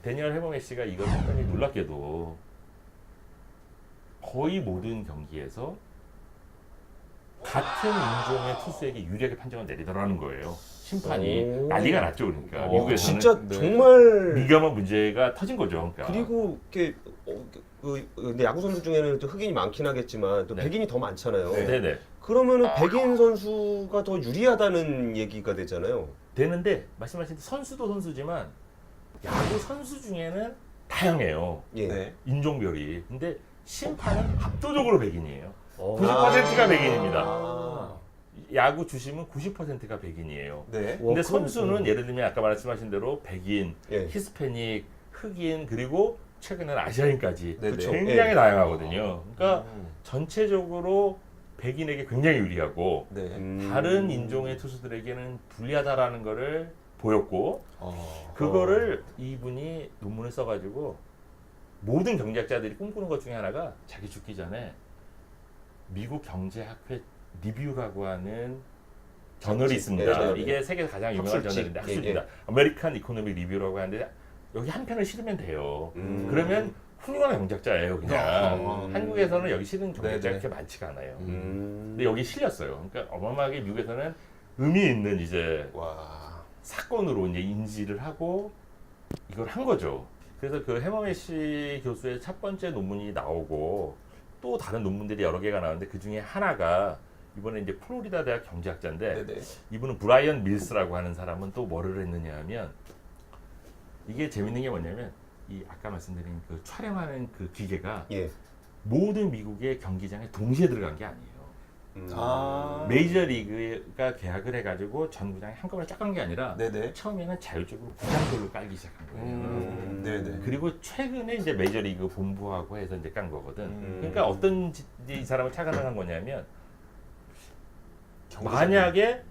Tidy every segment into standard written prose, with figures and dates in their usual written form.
데니얼 해머메시가 이걸 상당히 놀랍게도 거의 모든 경기에서 같은 인종의 투수에게 유리하게 판정을 내리더라는 거예요. 심판이 오. 난리가 났죠. 그러니까 미국에서는 진짜 네. 정말 민감한 문제가 터진 거죠. 그러니까. 그리고 이렇게 근데 야구 선수 중에는 또 흑인이 많긴 하겠지만 또 네. 백인이 더 많잖아요. 네. 네네. 그러면은 백인 선수가 더 유리하다는 얘기가 되잖아요. 되는데 말씀하신 선수도 선수지만 야구 선수 중에는 다양해요. 예. 네. 인종별이. 근데 심판은 압도적으로 백인이에요. 어. 90%가 백인입니다. 아. 야구 주심은 90%가 백인이에요. 네. 근데 와, 그럼, 선수는 예를 들면 아까 말씀하신 대로 백인, 예. 히스패닉, 흑인 그리고 최근에는 아시아인까지 네네. 굉장히 예. 다양하거든요. 그러니까 음. 전체적으로 백인에게 굉장히 유리하고 네. 다른 인종의 투수들에게는 불리하다라는 거를 보였고 어. 그거를 이분이 논문을 써가지고 모든 경제학자들이 꿈꾸는 것 중에 하나가 자기 죽기 전에 미국 경제학회 리뷰라고 하는 저널이 있습니다. 네. 이게 세계에서 가장 유명한 학술지. 저널인데 예, 학술입니다. 아메리칸 이코노믹 리뷰라고 하는데 여기 한 편을 실으면 돼요. 그러면 훌륭한 경제학자예요. 그냥 한국에서는 여기 실은 경제학자 네네. 그렇게 많지가 않아요. 음. 근데 여기 실렸어요. 그러니까 어마어마하게 미국에서는 의미 있는 이제 와. 사건으로 이제 인지를 하고 이걸 한 거죠. 그래서 그 해머메시 교수의 첫 번째 논문이 나오고 또 다른 논문들이 여러 개가 나왔는데 그 중에 하나가 이번에 이제 플로리다 대학 경제학자인데 네네. 이분은 브라이언 밀스라고 하는 사람은 또 뭐를 했느냐 하면 이게 재밌는 게 뭐냐면 이 아까 말씀드린 그 촬영하는 그 기계가 예. 모든 미국의 경기장에 동시에 들어간 게 아니에요. 아. 메이저리그가 계약을 해가지고 전 구장에 한꺼번에 쫙 간 게 아니라 네네. 처음에는 자율적으로 구장별로 깔기 시작한 거예요. 네네. 그리고 최근에 이제 메이저리그 본부하고 해서 이제 깐 거거든. 음. 그러니까 어떤 이 사람을 착안을 한 거냐면 경기장. 만약에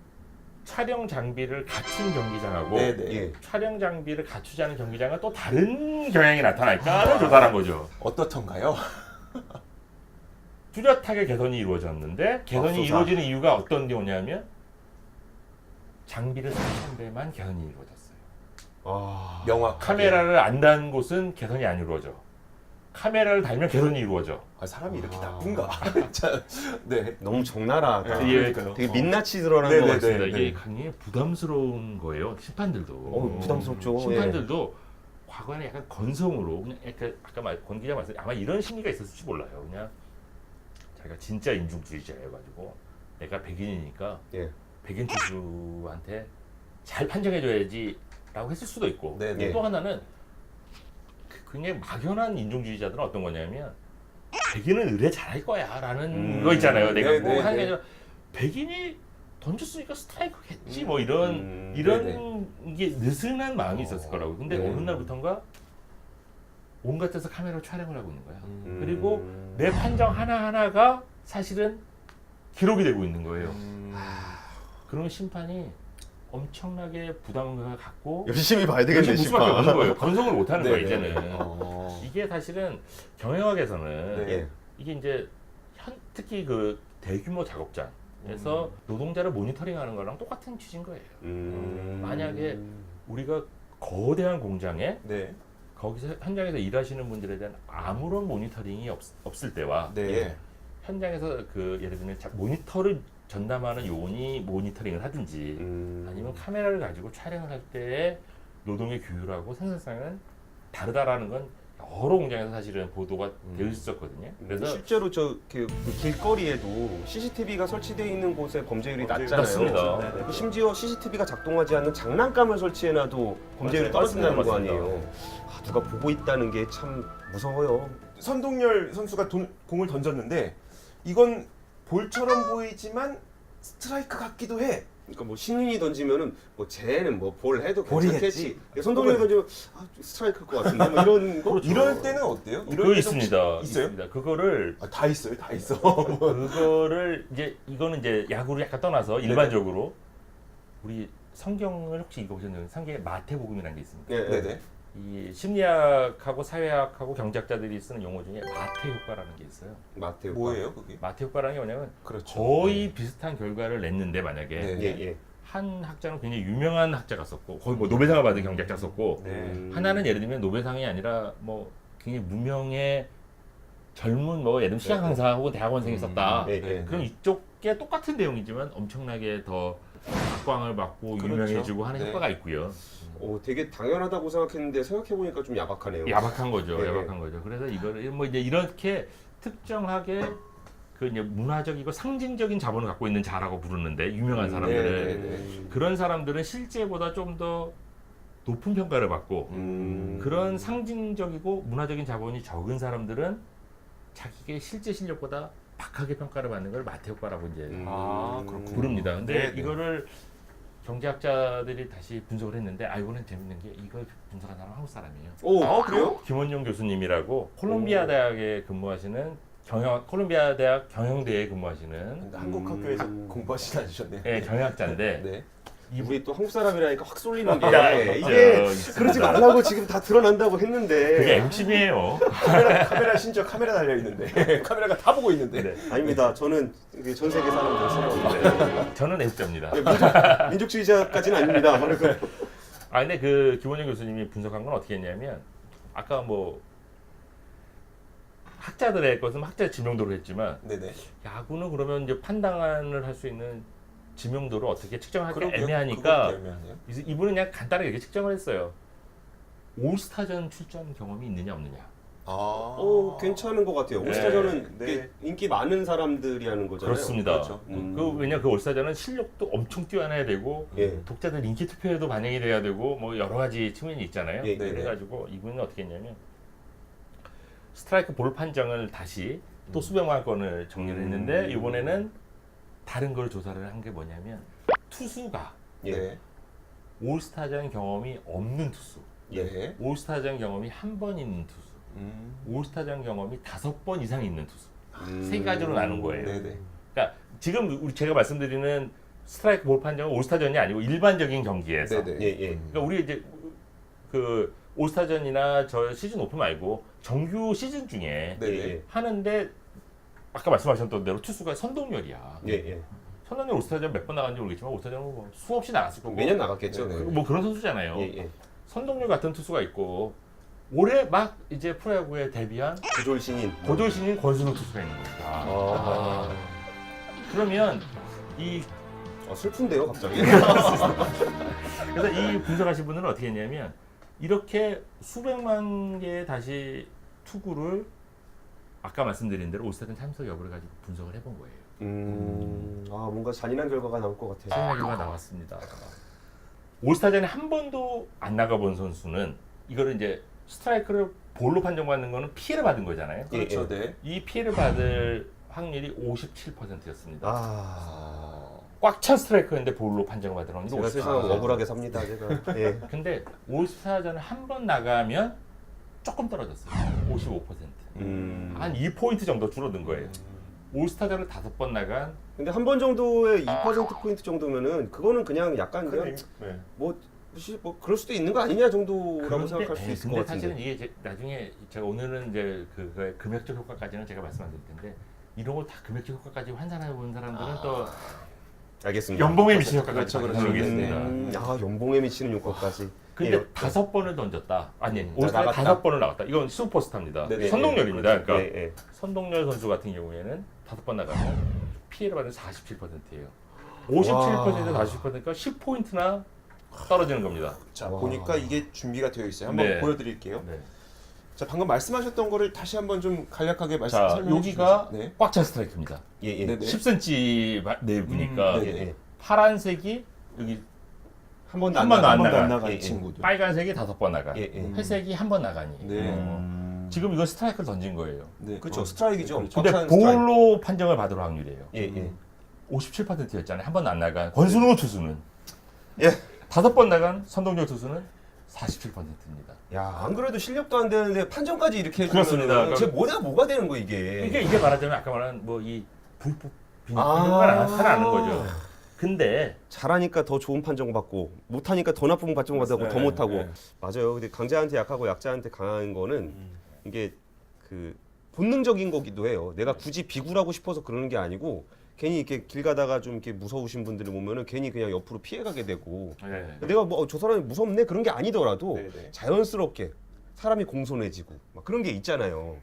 촬영 장비를 갖춘 경기장하고 네네. 예. 촬영 장비를 갖추지 않은 경기장은 또 다른 경향이 나타날까를 조사한 거죠. 어떻던가요? 뚜렷하게 개선이 이루어졌는데 개선이 맙소사. 이루어지는 이유가 어떤 게 오냐면 장비를 설치한 데만 개선이 이루어졌어요. 아. 명확하게. 카메라를 안 단 곳은 개선이 안 이루어져. 카메라를 달면 개선이 이루어져. 아, 사람이 이렇게 아. 나쁜가? 자, 네. 너무 적나라하다. 네, 그러니까요. 되게 민낯이 드러나는 네네네. 것 맞습니다. 같습니다. 이게 굉장히 부담스러운 거예요. 심판들도. 부담스럽죠. 심판들도 과거에는 약간 건성으로 그냥 약간 아까 권 기자 말씀 아마 이런 심리가 있었을지 몰라요. 그냥 자기가 진짜 인종주의자여가지고 내가 백인이니까 예. 백인 투수한테 잘 판정해줘야지라고 했을 수도 있고 네네. 또 하나는 굉장히 막연한 인종주의자들은 어떤 거냐면 백인은 의뢰 잘할 거야라는 거 있잖아요. 내가 네네, 꼭 하는 게 네. 아니라 백인이 던졌으니까 스트라이크겠지 뭐 네네. 이런 게 느슨한 마음이 있었을 거라고. 근데 네. 어느 날부턴가 온갖 데서 카메라로 촬영을 하고 있는 거야. 음. 그리고 내 판정 하나하나가 사실은 기록이 되고 있는 거예요. 그러면 심판이 엄청나게 부담을 갖고 열심히 봐야 열심히 되겠네, 볼 수밖에 심판. 없는 거예요. 건성을 못 하는 거예요, 네네. 이제는. 어. 이게 사실은 경영학에서는 네. 예. 이게 이제 특히 그 대규모 작업장에서 노동자를 모니터링하는 거랑 똑같은 취지인 거예요. 만약에 우리가 거대한 공장에 네. 거기서 현장에서 일하시는 분들에 대한 아무런 모니터링이 없을 때와 네. 예. 현장에서 그 예를 들면 모니터를 전담하는 요원이 모니터링을 하든지 아니면 카메라를 가지고 촬영을 할 때의 노동의 규율하고 생산성은 다르다라는 건 여러 공장에서 사실은 보도가 되어 있었거든요. 그래서 실제로 그 길거리에도 CCTV가 설치되어 있는 곳에 범죄율이 낮잖아요. 맞습니다. 네네. 그 심지어 CCTV가 작동하지 않는 장난감을 설치해놔도 범죄율이 맞아요. 떨어진다는 거 맞습니다. 아니에요. 누가 보고 있다는 게 참 무서워요. 선동열 선수가 공을 던졌는데 이건 볼처럼 보이지만 스트라이크 같기도 해. 그러니까 뭐 신인이 던지면은 뭐 쟤는 뭐 볼 해도 볼이겠지. 괜찮겠지. 손동현이 던지면 스트라이크일 것 같은데 뭐 이런 거. 이럴 때는 어때요? 이럴 그거 때도 있습니다. 혹시 있어요? 있습니다. 그거를 아, 다 있어요, 다 있어. 그거를 이제 이거는 이제 야구를 약간 떠나서 일반적으로 우리 성경을 혹시 읽어보셨나요? 성경에 마태복음이라는 게 있습니다. 예, 예. 네네. 이 심리학하고 사회학하고 경제학자들이 쓰는 용어 중에 마태 효과라는 게 있어요. 마테오. 뭐예요, 그게? 마태 효과라는 게 뭐냐면 그렇죠. 거의 비슷한 결과를 냈는데 만약에 네. 예, 예. 한 학자는 굉장히 유명한 학자가 썼고 거의 뭐 노벨상을 받은 경제학자가 썼고 네. 하나는 예를 들면 노벨상이 아니라 뭐 굉장히 무명의 젊은 뭐 예를 들면 시장 강사 혹은 대학원생이 썼다. 네, 네. 그럼 이쪽에 똑같은 내용이지만 엄청나게 더 각광을 받고 그렇죠. 유명해지고 하는 네. 효과가 있고요. 되게 당연하다고 생각했는데 생각해보니까 좀 야박하네요. 야박한 거죠. 네. 야박한 거죠. 그래서 이거를 뭐 이제 이렇게 특정하게 그 이제 문화적이고 상징적인 자본을 갖고 있는 자라고 부르는데 유명한 사람들을 네, 네, 네. 그런 사람들은 실제보다 좀 더 높은 평가를 받고 그런 상징적이고 문화적인 자본이 적은 사람들은 자기의 실제 실력보다 박하게 평가를 받는 걸 마태 효과라고 이제 아, 그렇군요. 부릅니다. 근데 네, 네. 이거를 경제학자들이 다시 분석을 했는데 이거는 재밌는 게 이걸 분석한 사람은 한국 사람이에요. 오, 그래요? 김원용 교수님이라고 콜롬비아 대학에 근무하시는 콜롬비아 대학 경영대에 근무하시는 한국 학교에서 공부하시지 않으셨네요. 예, 경영학자인데 네. 우리 또 한국 사람이라니까 확 쏠리는 게 이게 그러지 말라고 지금 다 드러난다고 했는데 그게 핵심이에요. 카메라 심지어 카메라 달려 있는데 카메라가 다 보고 있는데. 네. 아닙니다. 저는 이게 전 세계 사람들 싫어하는데 저는 애국자입니다. 민족주의자까지는 아닙니다. 근데 그 김원영 교수님이 분석한 건 어떻게 했냐면 아까 뭐 학자들의 것은 학자 지명도로 했지만 네네. 야구는 그러면 이제 판단을 할 수 있는 지명도를 어떻게 측정하기 그러게요. 애매하니까 그것도 애매하네요. 이분은 그냥 간단하게 이렇게 측정을 했어요. 올스타전 출전 경험이 있느냐 없느냐. 괜찮은 것 같아요. 네. 올스타전은 네. 이게 인기 많은 사람들이 하는 거잖아요. 그렇습니다. 그렇죠. 왜냐 그 올스타전은 실력도 엄청 뛰어나야 되고 예. 독자들 인기 투표에도 반영이 돼야 되고 뭐 여러 가지 측면이 있잖아요. 예, 네, 그래가지고 이분은 어떻게 했냐면 스트라이크 볼 판정을 다시 또 수백만 건을 정리를 했는데 이번에는 다른 걸 조사를 한 게 뭐냐면 투수가 예. 네. 올스타전 경험이 없는 투수, 네. 올스타전 경험이 한 번 있는 투수, 올스타전 경험이 5번 이상 있는 투수 세 가지로 나눈 거예요. 네네. 그러니까 지금 제가 말씀드리는 스트라이크 볼 판정은 올스타전이 아니고 일반적인 경기에서. 네네. 예, 예. 그러니까 우리 이제 그 올스타전이나 저 시즌 오프 말고 정규 시즌 중에 네네. 예. 하는데 아까 말씀하셨던 대로 투수가 선동열이야. 예, 예. 선동열 올스타전 몇 번 나갔는지 모르겠지만 올스타전은 뭐 수없이 나갔을 거고 매년 나갔겠죠. 네, 네. 뭐 그런 선수잖아요. 예, 예. 선동열 같은 투수가 있고 올해 막 이제 프로야구에 데뷔한 고졸 신인. 고졸 신인 권순우 투수가 있는 거예요. 아. 그러면 이 슬픈데요, 갑자기. 그래서 이 분석하신 분은 어떻게 했냐면 이렇게 수백만 개의 다시 투구를 아까 말씀드린 대로 올스타전 참석 여부를 가지고 분석을 해본 거예요. 뭔가 잔인한 결과가 나올 것 같아요. 수백만 개가 나왔습니다. 올스타전에 한 번도 안 나가본 선수는 이거를 이제 스트라이크를 볼로 판정받는 거는 피해를 받은 거잖아요. 그렇죠. 예, 예. 네. 이 피해를 받을 확률이 57%였습니다. 아, 꽉 찬 스트라이크였는데 볼로 판정받을 확률이 제가 세상 57%. 억울하게 삽니다, 제가. 예. 근데 올스타전을 한 번 나가면 조금 떨어졌어요. 55%. 한 2포인트 정도 줄어든 거예요. 올스타전을 5번 나간 근데 한 번 정도의 2%포인트 정도면은 그거는 그냥 약간 그냥 네. 뭐 그럴 수도 있는 거 아니냐 정도라고 생각할 수 있을 것 근데 같은데. 사실은 이게 나중에 제가 오늘은 이제 그 금액적 효과까지는 제가 말씀 안 드릴 텐데 이런 거 다 금액적 효과까지 환산해 본 사람들은 또 알겠습니다. 연봉에 미치는 효과까지 그렇죠, 그렇죠, 그렇죠. 모르겠습니다. 연봉에 미치는 효과까지. 근데 예. 5번을 던졌다. 아니, 올스타에 나갔다. 5번을 나갔다. 이건 슈퍼스타입니다. 네네. 선동열입니다. 그러니까 예, 예. 선동열 선수 같은 경우에는 5번 나가면 피해를 받는 47%예요. 57%에서 40%니까 10포인트나 떨어지는 겁니다. 자, 와. 보니까 이게 준비가 되어 있어요. 한번 네. 보여드릴게요. 네. 자, 방금 말씀하셨던 거를 다시 한번 좀 간략하게 자, 설명해 여기가 주시죠. 네. 꽉 찬 스트라이크입니다. 예, 예. 네네. 10cm 내부니까 네네. 예. 파란색이 여기 한 번도 한 번도 안 나가. 나간 예, 예. 친구들. 빨간색이 5번 나가. 예, 예. 회색이 한 번 나가니. 네. 지금 이건 스트라이크를 던진 거예요. 네, 그렇죠. 스트라이크죠. 어. 근데 꽉찬 스트라이크. 볼로 판정을 받을 확률이에요. 예, 예. 57%였잖아요. 한 번 안 나간 권순우 투수는 예. 5번 나간 선동열 투수는 47%입니다. 야, 안 그래도 실력도 안 되는데 판정까지 이렇게 해주면 그렇습니다. 제 뭐가 되는 거 이게? 이게 말하자면 아까 말한 뭐 이 불법 아. 비리가 살아나는 거죠. 근데 잘하니까 더 좋은 판정 받고 못하니까 더 나쁜 판정 받고 더 못하고. 네. 맞아요. 근데 강자한테 약하고 약자한테 강한 거는 이게 그 본능적인 거기도 해요. 내가 굳이 비굴하고 싶어서 그러는 게 아니고 괜히 이렇게 길 가다가 좀 이렇게 무서우신 분들을 보면은 괜히 그냥 옆으로 피해가게 되고 네. 내가 뭐 저 사람이 무섭네 그런 게 아니더라도 네네. 자연스럽게 사람이 공손해지고 막 그런 게 있잖아요.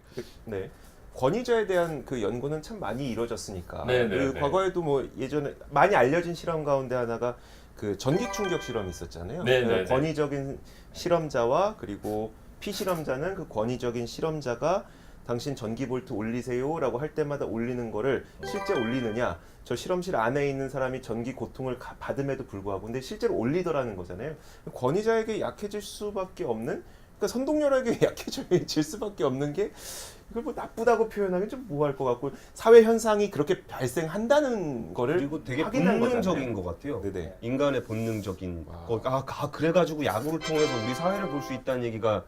네. 권위자에 대한 그 연구는 참 많이 이루어졌으니까 네, 네, 그 네. 과거에도 뭐 예전에 많이 알려진 실험 가운데 하나가 그 전기 충격 실험이 있었잖아요. 네, 그 네, 네. 권위적인 실험자와 그리고 피실험자는 그 권위적인 실험자가 당신 전기 볼트 올리세요라고 할 때마다 올리는 거를 실제 올리느냐, 저 실험실 안에 있는 사람이 전기 고통을 받음에도 불구하고 근데 실제로 올리더라는 거잖아요. 권위자에게 약해질 수밖에 없는, 그러니까 선동열에게 약해질 수밖에 없는 게 이걸 뭐 나쁘다고 표현하기 좀 뭐할 것 같고 사회 현상이 그렇게 발생한다는 거를 그리고 되게 확인한 본능적인 거잖아요. 것 같아요. 네네. 인간의 본능적인 와. 거. 그래가지고 야구를 통해서 우리 사회를 볼 수 있다는 얘기가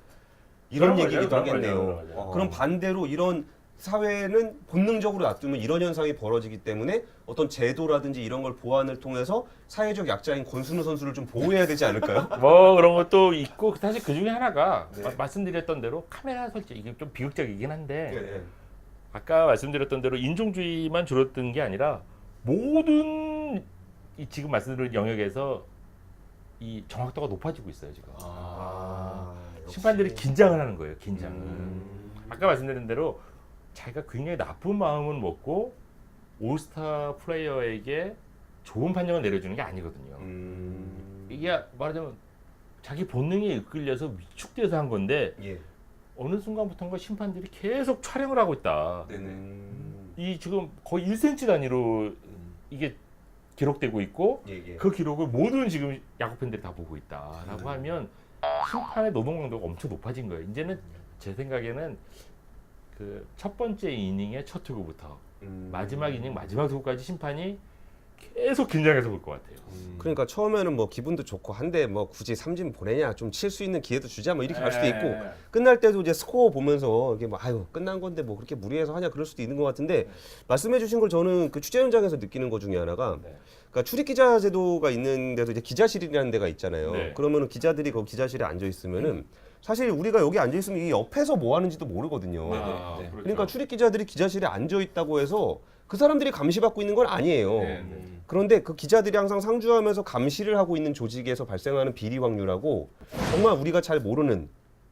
이런 그런 얘기기도 거죠, 하겠네요. 그런 거죠. 그럼 반대로 이런 사회는 본능적으로 놔두면 이런 현상이 벌어지기 때문에 어떤 제도라든지 이런 걸 보완을 통해서 사회적 약자인 권순우 선수를 좀 보호해야 되지 않을까요? 뭐 그런 것도 있고 사실 그 중에 하나가 네. 말씀드렸던 대로 카메라 설치 이게 좀 비극적이긴 한데 네. 아까 말씀드렸던 대로 인종주의만 줄어든 게 아니라 모든 이 지금 말씀드린 영역에서 이 정확도가 높아지고 있어요 지금. 역시. 심판들이 긴장을 하는 거예요. 긴장을. 음. 아까 말씀드린 대로 자기가 굉장히 나쁜 마음은 먹고 올스타 플레이어에게 좋은 판정을 내려주는 게 아니거든요. 이게 말하자면 자기 본능에 이끌려서 위축돼서 한 건데 예. 어느 순간부터인가 심판들이 계속 촬영을 하고 있다. 이 지금 거의 1cm 단위로 이게 기록되고 있고 예. 그 기록을 모든 지금 야구 팬들이 다 보고 있다라고 하면 심판의 노동 강도가 엄청 높아진 거예요. 이제는 제 생각에는 그 첫 번째 이닝의 첫 투구부터 마지막 이닝 마지막 투구까지 심판이 계속 긴장해서 볼 것 같아요. 그러니까 처음에는 뭐 기분도 좋고 한데 뭐 굳이 삼진 보내냐 좀 칠 수 있는 기회도 주자 뭐 이렇게 갈 수도 있고 끝날 때도 이제 스코어 보면서 이게 뭐 아유 끝난 건데 뭐 그렇게 무리해서 하냐 그럴 수도 있는 것 같은데 말씀해주신 걸 저는 그 취재 현장에서 느끼는 것 중에 하나가 네. 그러니까 출입 기자 제도가 있는데도 이제 기자실이라는 데가 있잖아요. 네. 그러면은 기자들이 그 기자실에 앉아 있으면은 사실 우리가 여기 앉아 있으면 이 옆에서 뭐 하는지도 모르거든요. 아, 네. 그렇죠. 그러니까 출입 기자들이 기자실에 앉아 있다고 해서 그 사람들이 감시받고 있는 건 아니에요. 네, 네. 그런데 그 기자들이 항상 상주하면서 감시를 하고 있는 조직에서 발생하는 비리 확률하고 정말 우리가 잘 모르는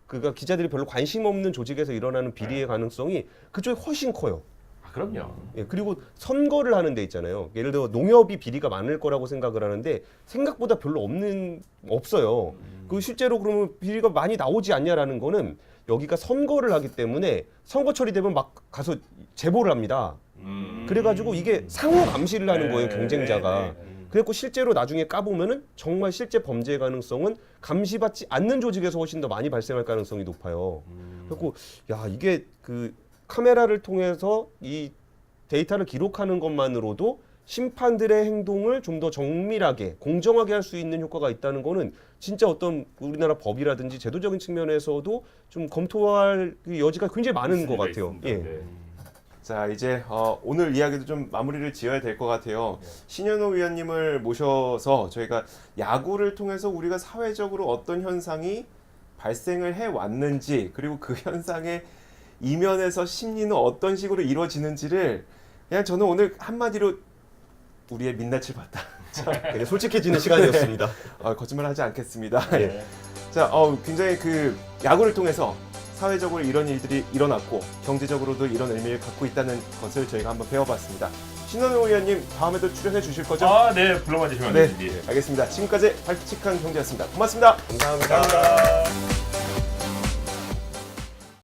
그러니까 기자들이 별로 관심 없는 조직에서 일어나는 비리의 가능성이 그쪽이 훨씬 커요. 아, 그럼요. 예, 그리고 선거를 하는 데 있잖아요. 예를 들어 농협이 비리가 많을 거라고 생각을 하는데 생각보다 별로 없어요. 그 실제로 그러면 비리가 많이 나오지 않냐라는 거는 여기가 선거를 하기 때문에 선거철이 되면 막 가서 제보를 합니다. 그래가지고 이게 상호 감시를 하는 거예요, 경쟁자가. 그래갖고 실제로 나중에 까보면은 정말 실제 범죄 가능성은 감시받지 않는 조직에서 훨씬 더 많이 발생할 가능성이 높아요. 그래갖고 야 이게 그 카메라를 통해서 이 데이터를 기록하는 것만으로도 심판들의 행동을 좀 더 정밀하게 공정하게 할 수 있는 효과가 있다는 거는 진짜 어떤 우리나라 법이라든지 제도적인 측면에서도 좀 검토할 그 여지가 굉장히 많은 것 같아요. 있습니다. 예. 네. 자 이제 오늘 이야기도 좀 마무리를 지어야 될 것 같아요. 신현호 위원님을 모셔서 저희가 야구를 통해서 우리가 사회적으로 어떤 현상이 발생을 해 왔는지 그리고 그 현상의 이면에서 심리는 어떤 식으로 이루어지는지를 그냥 저는 오늘 한마디로 우리의 민낯을 봤다. 되게 솔직해지는 시간이었습니다. 거짓말하지 않겠습니다. 예. 자, 굉장히 그 야구를 통해서 사회적으로 이런 일들이 일어났고 경제적으로도 이런 의미를 갖고 있다는 것을 저희가 한번 배워봤습니다. 신현호 의원님 다음에도 출연해 주실 거죠? 아, 네. 불러봐 주시면 네, 됩니다. 알겠습니다. 지금까지 발칙한 경제였습니다. 고맙습니다. 감사합니다.